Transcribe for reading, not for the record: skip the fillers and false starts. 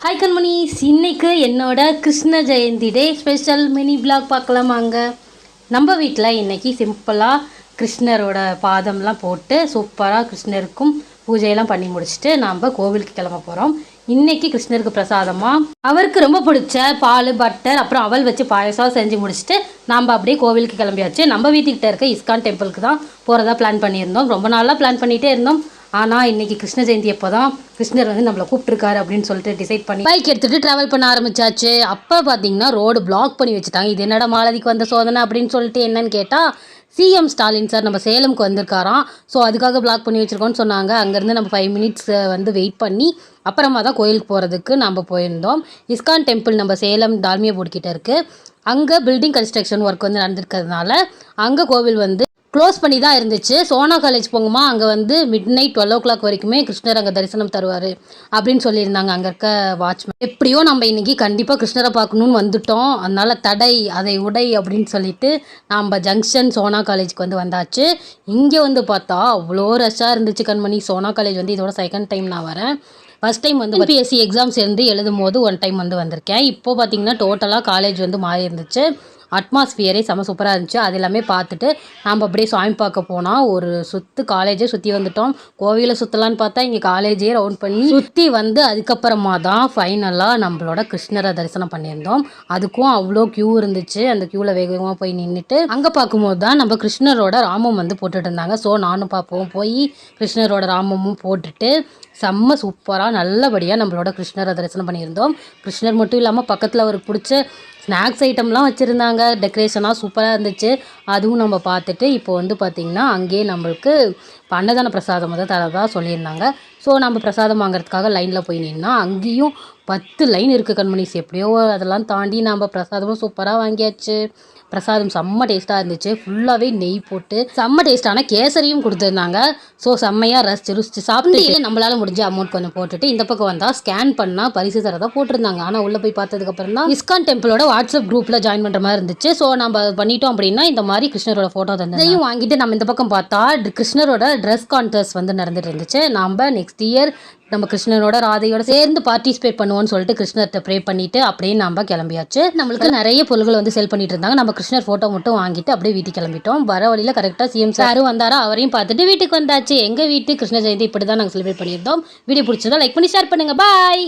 Hi கண்மணிஸ், இன்னைக்கு என்னோட Krishna Jayanti day special mini blog பார்க்கலாமாங்க. நம்ம வீட்டில் இன்றைக்கி சிம்பிளாக கிருஷ்ணரோட பாதம்லாம் போட்டு சூப்பராக கிருஷ்ணருக்கும் பூஜையெல்லாம் பண்ணி முடிச்சுட்டு நாம் கோவிலுக்கு கிளம்ப போகிறோம். இன்றைக்கி கிருஷ்ணருக்கு பிரசாதமாக அவருக்கு ரொம்ப பிடிச்ச பால் பட்டர் அப்புறம் அவல் வச்சு பாயசம் செஞ்சு முடிச்சுட்டு நாம் அப்படியே கோவிலுக்கு கிளம்பியாச்சு. நம்ம வீட்டுக்கிட்ட இருக்க இஸ்கான் டெம்பிளுக்கு தான் போகிறதா பிளான் பண்ணியிருந்தோம். ரொம்ப நாளாக பிளான் பண்ணிகிட்டே இருந்தோம். ஆனால் இன்றைக்கி கிருஷ்ண ஜெயந்தி அப்போ தான் கிருஷ்ணர் நம்மளை கூப்பிட்டுருக்காரு அப்படின்னு சொல்லிட்டு டிசைட் பண்ணி பைக் எடுத்துகிட்டு ட்ராவல் பண்ண ஆரம்பிச்சாச்சு. அப்போ பார்த்தீங்கன்னா ரோடு பிளாக் பண்ணி வச்சுட்டாங்க. இது என்னடா மாலதிக்கு வந்த சோதனை அப்படின்னு சொல்லிட்டு என்னன்னு கேட்டால், சிஎம் ஸ்டாலின் சார் நம்ம சேலமுக்கு வந்திருக்காராம். ஸோ அதுக்காக பிளாக் பண்ணி வச்சுருக்கோன்னு சொன்னாங்க. அங்கேருந்து நம்ம 5 மினிட்ஸ் வெயிட் பண்ணி அப்புறமா தான் கோயிலுக்கு போகிறதுக்கு நம்ம போயிருந்தோம். இஸ்கான் டெம்பிள் நம்ம சேலம் டால்மியா போர்டு கிட்ட இருக்குது. அங்கே பில்டிங் கன்ஸ்ட்ரக்ஷன் ஒர்க் நடந்திருக்கிறதுனால அங்கே கோவில் க்ளோஸ் பண்ணி தான் இருந்துச்சு. சோனா காலேஜ் போங்கம்மா, அங்கே மிட் நைட் 12 o'clock வரைக்குமே கிருஷ்ணர் அங்கே தரிசனம் தருவார் அப்படின்னு சொல்லியிருந்தாங்க அங்கே இருக்க வாட்ச்மேன். எப்படியோ நம்ம இன்றைக்கி கண்டிப்பாக கிருஷ்ணரை பார்க்கணுன்னு வந்துட்டோம். அதனால் தடை அதை உடை அப்படின்னு சொல்லிட்டு நம்ம ஜங்ஷன் சோனா காலேஜுக்கு வந்தாச்சு. இங்கே பார்த்தா அவ்வளோ ரஷ்ஷாக இருந்துச்சு கண்மணி. சோனா காலேஜ் இதோட செகண்ட் டைம் நான் வரேன். ஃபஸ்ட் டைம் பிஎஸ்சி எக்ஸாம்ஸ் எழுதும் போது ஒன் டைம் வந்திருக்கேன். இப்போது பார்த்திங்கன்னா டோட்டலாக காலேஜ் மாறி இருந்துச்சு. அட்மாஸ்பியரே செம சூப்பராக இருந்துச்சு. அது எல்லாமே பார்த்துட்டு நாம் அப்படியே சாமி பார்க்க போனால் ஒரு காலேஜே சுற்றி வந்துட்டோம். கோவிலை சுற்றலான்னு பார்த்தா இங்கே காலேஜே ரவுண்ட் பண்ணி சுற்றி அதுக்கப்புறமா தான் ஃபைனலாக நம்மளோட கிருஷ்ணரை தரிசனம் பண்ணியிருந்தோம். அதுக்கும் அவ்வளோ க்யூ இருந்துச்சு. அந்த க்யூவில் வேக வேகமாக போய் நின்றுட்டு அங்கே பார்க்கும்போது தான் நம்ம கிருஷ்ணரோட ராமம் போட்டுட்டு இருந்தாங்க. ஸோ நானும் பார்ப்போம் போய் கிருஷ்ணரோட ராமமும் போட்டுட்டு செம்ம சூப்பராக நல்லபடியாக நம்மளோட கிருஷ்ணரை தரிசனம் பண்ணியிருந்தோம். கிருஷ்ணர் மட்டும் இல்லாமல் பக்கத்தில் அவருக்கு பிடிச்ச ஸ்நாக்ஸ் ஐட்டம்லாம் வச்சுருந்தாங்க. டெக்கரேஷனாக சூப்பராக இருந்துச்சு. அதுவும் நம்ம பார்த்துட்டு இப்போ பார்த்திங்கன்னா அங்கேயே நம்மளுக்கு அன்னதான பிரசாதம் தரதா சொல்லியிருந்தாங்க. ஸோ நம்ம பிரசாதம் வாங்குறதுக்காக லைனில் போய் நின்னா அங்கேயும் 10 லைன் இருக்குது கண்மணிஸ். எப்படியோ அதெல்லாம் தாண்டி நம்ம பிரசாதமும் சூப்பராக வாங்கியாச்சு. பிரசாதம் செம்ம டேஸ்ட்டாக இருந்துச்சு. ஃபுல்லாகவே நெய் போட்டு செம்ம டேஸ்ட்டான கேசரியும் கொடுத்துருந்தாங்க. ஸோ செம்மையாக ருசிச்சு சாப்பிட்டு நம்மளால் முடிஞ்ச அமௌண்ட் கொஞ்சம் போட்டுட்டு இந்த பக்கம் வந்தால் ஸ்கேன் பண்ணால் பரிசு தரதான் போட்டிருந்தாங்க. ஆனால் உள்ளே போய் பார்த்ததுக்கப்புறம் தான் இஸ்கான் டெம்பிளோட வாட்ஸ்அப் குரூப்பில் ஜாயின் பண்ணுற மாதிரி இருந்துச்சு. ஸோ நம்ம பண்ணிட்டோம் அப்படின்னா இந்த மாதிரி கிருஷ்ணரோட ஃபோட்டோ தந்து இதையும் வாங்கிட்டு நம்ம இந்த பக்கம் பார்த்தா கிருஷ்ணரோட ட்ரெஸ் கான்டெஸ்ட் நடந்துட்டு இருந்துச்சு. நம்ம நெக்ஸ்ட் இயர் நம்ம கிருஷ்ணனோட ராதையோட சேர்ந்து பார்ட்டிசிபேட் பண்ணுவோம்னு சொல்லிட்டு கிருஷ்ணர்கிட்ட ப்ரே பண்ணிட்டு அப்படியே நம்ம கிளம்பியாச்சு. நம்மளுக்கு நிறைய பொருட்கள் செல் பண்ணிட்டு இருந்தாங்க. நம்ம கிருஷ்ணர் ஃபோட்டோ மட்டும் வாங்கிட்டு அப்படியே வீட்டுக்கு கிளம்பிட்டோம். வர வழியில் கரெக்டாக சிஎம் சாரும் வந்தாரா, அவரையும் பார்த்துட்டு வீட்டுக்கு வந்தாச்சு. எங்கள் வீட்டு கிருஷ்ண ஜெயந்தி இப்படி தான் நாங்கள் செலிப்ரேட் பண்ணியிருந்தோம். வீடியோ பிடிச்சதா லைக் பண்ணி ஷேர் பண்ணுங்கள். பாய்.